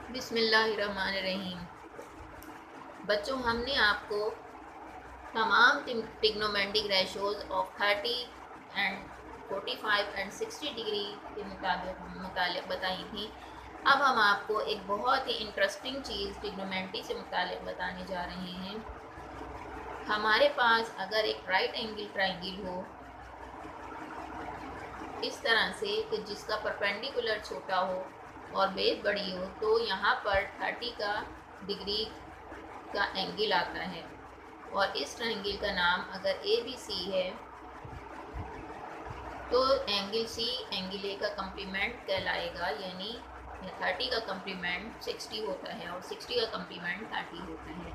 बिस्मिल्लाहिर्रहमानिर्रहीम। बच्चों, हमने आपको तमाम trigonometric ratios of 30 and 45 and 60 degree के मुतालिक बताई थी। अब हम आपको एक बहुत ही इंटरेस्टिंग चीज़ ट्रिग्नोमेट्री से मुतालिक बताने जा रहे हैं। हमारे पास अगर एक राइट एंगल ट्राइंगल हो इस तरह से कि जिसका परपेंडिकुलर छोटा हो और बेस बड़ी हो, तो यहाँ पर 30 का डिग्री का एंगल आता है और इस ट्रायंगल का नाम अगर ए बी सी है तो एंगल सी एंगल ए का कम्प्लीमेंट कहलाएगा, यानी 30 का कम्प्लीमेंट 60 होता है और 60 का कम्प्लीमेंट 30 होता है।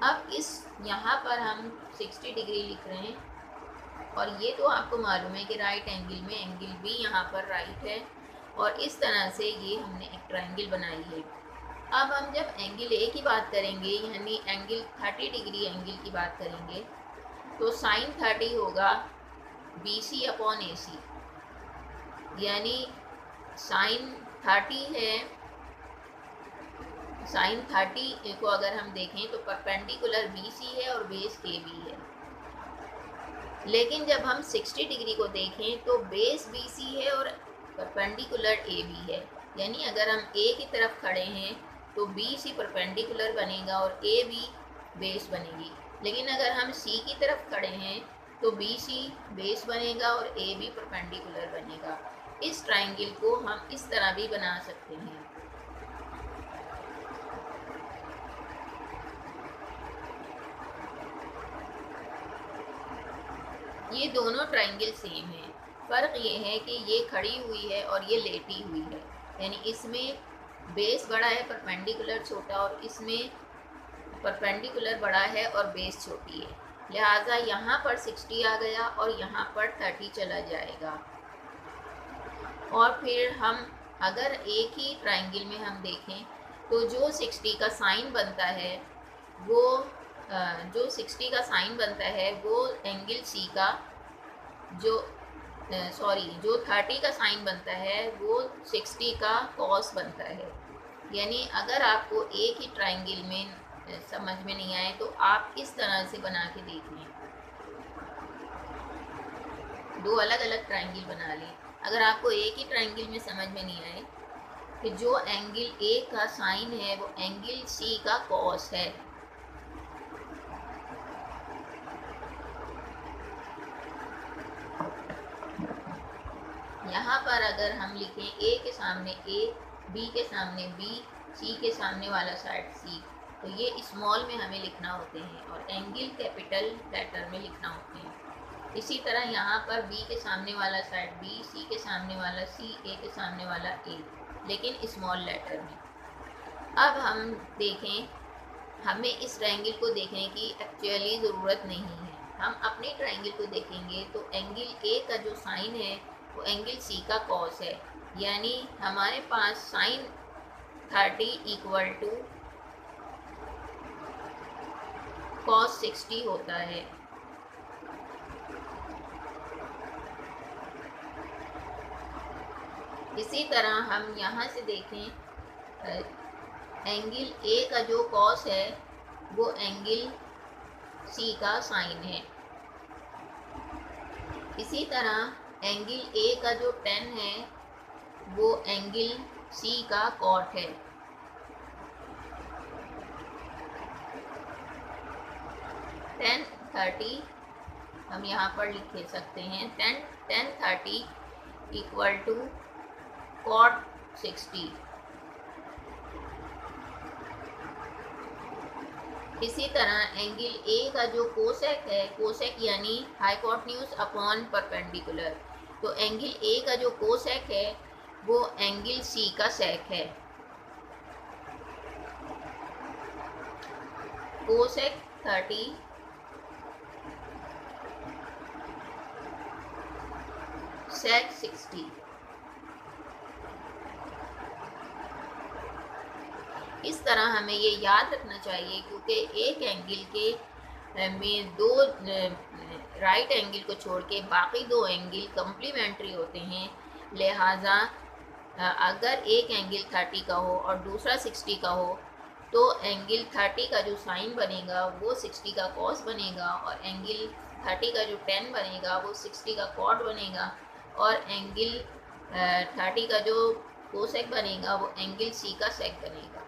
अब इस यहाँ पर हम 60 डिग्री लिख रहे हैं और ये तो आपको मालूम है कि राइट एंगल में एंगल भी यहाँ पर राइट है और इस तरह से ये हमने एक ट्रायंगल बनाई है। अब हम जब एंगल ए की बात करेंगे, यानी एंगल 30 डिग्री एंगल की बात करेंगे, तो साइन 30 होगा बी सी अपॉन ए सी, यानी साइन 30 है। साइन 30 को अगर हम देखें तो परपेंडिकुलर बी सी है और बेस ए बी है, लेकिन जब हम 60 डिग्री को देखें तो बेस बी सी है और परपेंडिकुलर ए बी है, यानी अगर हम ए की तरफ खड़े हैं तो बी सी परपेंडिकुलर बनेगा और ए बी बेस बनेगी, लेकिन अगर हम सी की तरफ खड़े हैं तो बी सी बेस बनेगा और ए बी परपेंडिकुलर बनेगा। इस ट्रायंगल को हम इस तरह भी बना सकते हैं। ये दोनों ट्रायंगल सेम है, फ़र्क ये है कि ये खड़ी हुई है और ये लेटी हुई है, यानी इसमें बेस बड़ा है, परपेंडिकुलर छोटा, और इसमें परपेंडिकुलर बड़ा है और बेस छोटी है, लिहाजा यहाँ पर 60 आ गया और यहाँ पर 30 चला जाएगा। और फिर हम अगर एक ही ट्रायंगल में हम देखें तो जो 60 का साइन बनता है वो जो 60 का साइन बनता है वो एंगल सी का जो 30 का साइन बनता है वो 60 का कॉस बनता है। यानी अगर आपको एक ही ट्रायंगल में समझ में नहीं आए तो आप इस तरह से बना के देख लें, दो अलग अलग ट्रायंगल बना लें। अगर आपको एक ही ट्रायंगल में समझ में नहीं आए कि जो एंगल ए का साइन है वो एंगल सी का कॉस है, यहाँ पर अगर हम लिखें ए के सामने ए, बी के सामने बी, सी के सामने वाला साइड सी, तो ये स्मॉल में हमें लिखना होते हैं और एंगल कैपिटल लेटर में लिखना होते हैं। इसी तरह यहाँ पर बी के सामने वाला साइड बी, सी के सामने वाला सी, ए के सामने वाला ए, लेकिन स्मॉल लेटर में। अब हम देखें, हमें इस ट्रायंगल को देखने की एक्चुअली ज़रूरत नहीं है। हम अपने ट्रायंगल को देखेंगे तो एंगल ए का जो साइन है वो एंगल सी का कॉस है, यानी हमारे पास साइन 30 इक्वल टू कॉस 60 होता है। इसी तरह हम यहाँ से देखें, एंगल ए का जो कॉस है वो एंगल सी का साइन है। इसी तरह एंगल ए का जो 10 है वो एंगल सी का कॉट है। टेन 30 हम यहाँ पर लिख सकते हैं, 10 30 इक्वल टू कॉट 60। इसी तरह एंगल ए का जो कोसेक है, कोसेक यानी हाइपोटेन्यूज अपॉन परपेंडिकुलर, तो एंगल ए का जो कोसेक है वो एंगल सी का सेक है। कोसेक 30 सेक 60। इस तरह हमें ये याद रखना चाहिए, क्योंकि एक एंगल के में दो राइट एंगल को छोड़ के बाकी दो एंगल कम्प्लीमेंट्री होते हैं, लिहाजा अगर एक एंगल 30 का हो और दूसरा 60 का हो तो एंगल 30 का जो साइन बनेगा वो 60 का कॉस बनेगा, और एंगल 30 का जो टेन बनेगा वो 60 का कॉट बनेगा, और एंगल 30 का जो कोसेक बनेगा वो एंगल सी का सेक बनेगा।